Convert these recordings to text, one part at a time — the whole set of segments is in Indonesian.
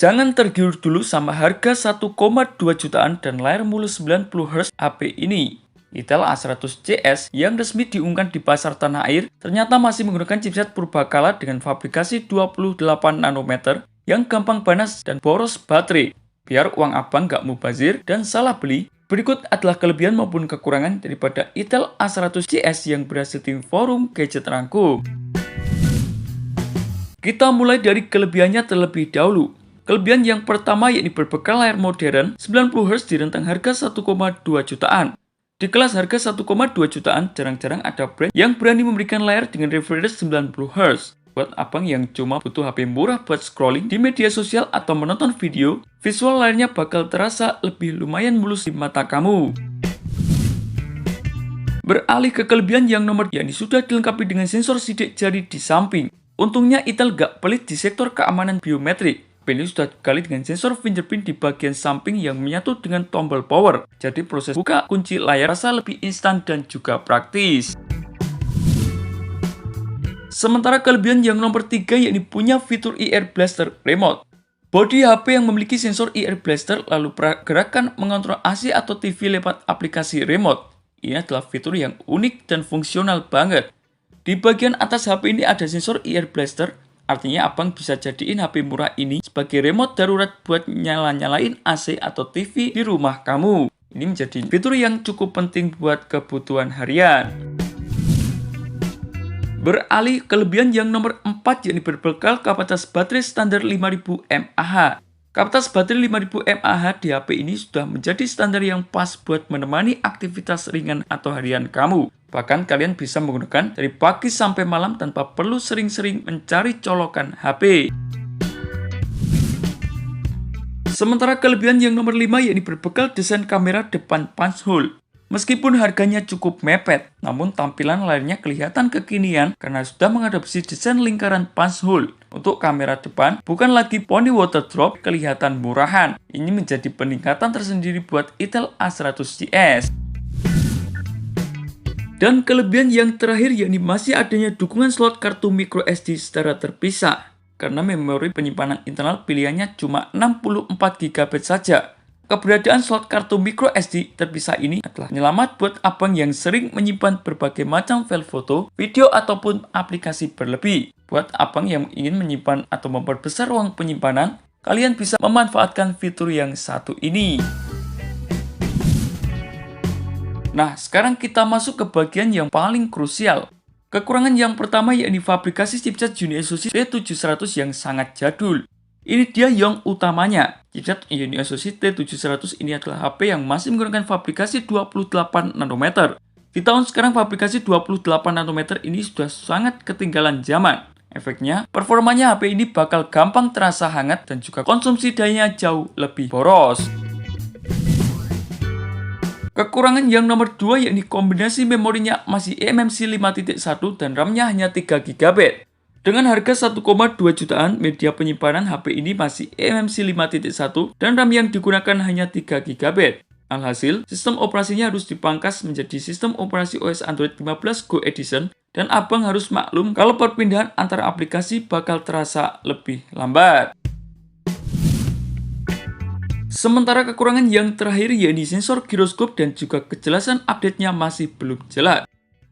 Jangan tergiur dulu sama harga 1,2 jutaan dan layar mulus 90Hz HP ini. Intel A100CS yang resmi diumumkan di pasar tanah air ternyata masih menggunakan chipset purbakala dengan fabrikasi 28 nanometer yang gampang panas dan boros baterai. Biar uang abang gak mubazir dan salah beli, berikut adalah kelebihan maupun kekurangan daripada Intel A100CS yang berhasil tim forum gadget rangkum. Kita mulai dari kelebihannya terlebih dahulu. Kelebihan yang pertama yakni berbekal layar modern 90Hz di rentang harga 1,2 jutaan. Di kelas harga 1,2 jutaan, jarang-jarang ada brand yang berani memberikan layar dengan refresh 90Hz. Buat abang yang cuma butuh HP murah buat scrolling di media sosial atau menonton video, visual layarnya bakal terasa lebih lumayan mulus di mata kamu. Beralih ke kelebihan yang nomor yakni sudah dilengkapi dengan sensor sidik jari di samping. Untungnya Intel gak pelit di sektor keamanan biometrik. Ini sudah digali dengan sensor fingerprint di bagian samping yang menyatu dengan tombol power. Jadi proses buka kunci layar rasa lebih instan dan juga praktis. Sementara kelebihan yang nomor 3 yakni punya fitur ear blaster remote. Bodi HP yang memiliki sensor ear blaster lalu pergerakan mengontrol AC atau TV lewat aplikasi remote. Ini adalah fitur yang unik dan fungsional banget. Di bagian atas HP ini ada sensor ear blaster. Artinya abang bisa jadiin HP murah ini sebagai remote darurat buat nyala-nyalain AC atau TV di rumah kamu. Ini menjadi fitur yang cukup penting buat kebutuhan harian. Beralih kelebihan yang nomor 4 yakni berbekal kapasitas baterai standar 5000 mAh. Kapasitas baterai 5000 mAh di HP ini sudah menjadi standar yang pas buat menemani aktivitas ringan atau harian kamu. Bahkan kalian bisa menggunakan dari pagi sampai malam tanpa perlu sering-sering mencari colokan HP. Sementara kelebihan yang nomor 5 yakni berbekal desain kamera depan punch hole. Meskipun harganya cukup mepet, namun tampilan layarnya kelihatan kekinian karena sudah mengadopsi desain lingkaran punch hole. Untuk kamera depan, bukan lagi poni water drop, kelihatan murahan. Ini menjadi peningkatan tersendiri buat Intel A100CS. Dan kelebihan yang terakhir yakni masih adanya dukungan slot kartu microSD secara terpisah. Karena memori penyimpanan internal pilihannya cuma 64GB saja. Keberadaan slot kartu microSD terpisah ini adalah penyelamat buat abang yang sering menyimpan berbagai macam file foto, video, ataupun aplikasi berlebih. Buat abang yang ingin menyimpan atau memperbesar ruang penyimpanan, kalian bisa memanfaatkan fitur yang satu ini. Nah, sekarang kita masuk ke bagian yang paling krusial. Kekurangan yang pertama yakni fabrikasi chipset UniSoC T700 yang sangat jadul. Ini dia yang utamanya. Chipset UniSoC T700 ini adalah HP yang masih menggunakan fabrikasi 28 nanometer. Di tahun sekarang fabrikasi 28 nanometer ini sudah sangat ketinggalan zaman. Efeknya, performanya HP ini bakal gampang terasa hangat dan juga konsumsi dayanya jauh lebih boros. Kekurangan yang nomor 2 yakni kombinasi memorinya masih eMMC 5.1 dan RAM-nya hanya 3GB. Dengan harga 1,2 jutaan, media penyimpanan HP ini masih eMMC 5.1 dan RAM yang digunakan hanya 3GB. Alhasil, sistem operasinya harus dipangkas menjadi sistem operasi OS Android 15 Go Edition dan abang harus maklum kalau perpindahan antara aplikasi bakal terasa lebih lambat. Sementara kekurangan yang terakhir yakni sensor giroskop dan juga kejelasan update-nya masih belum jelas.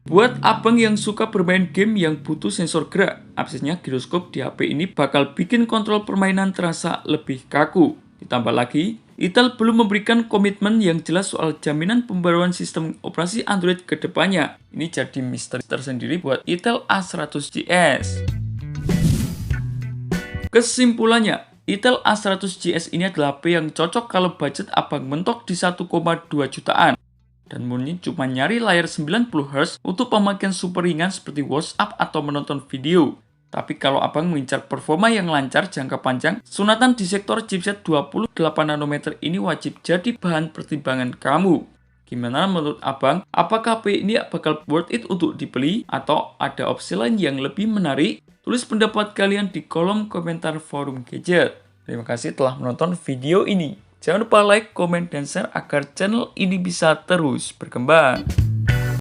Buat abang yang suka bermain game yang butuh sensor gerak, absennya giroskop di HP ini bakal bikin kontrol permainan terasa lebih kaku. Ditambah lagi, Intel belum memberikan komitmen yang jelas soal jaminan pembaruan sistem operasi Android ke depannya. Ini jadi misteri tersendiri buat Intel A100CS. Kesimpulannya, Intel A100CS ini adalah HP yang cocok kalau budget abang mentok di 1,2 jutaan. Dan murni cuma nyari layar 90Hz untuk pemakaian super ringan seperti WhatsApp atau menonton video. Tapi kalau abang mengincar performa yang lancar jangka panjang, sunatan di sektor chipset 28 nanometer ini wajib jadi bahan pertimbangan kamu. Gimana menurut abang? Apakah HP ini bakal worth it untuk dibeli? Atau ada opsi lain yang lebih menarik? Tulis pendapat kalian di kolom komentar forum gadget. Terima kasih telah menonton video ini. Jangan lupa like, komen, dan share agar channel ini bisa terus berkembang.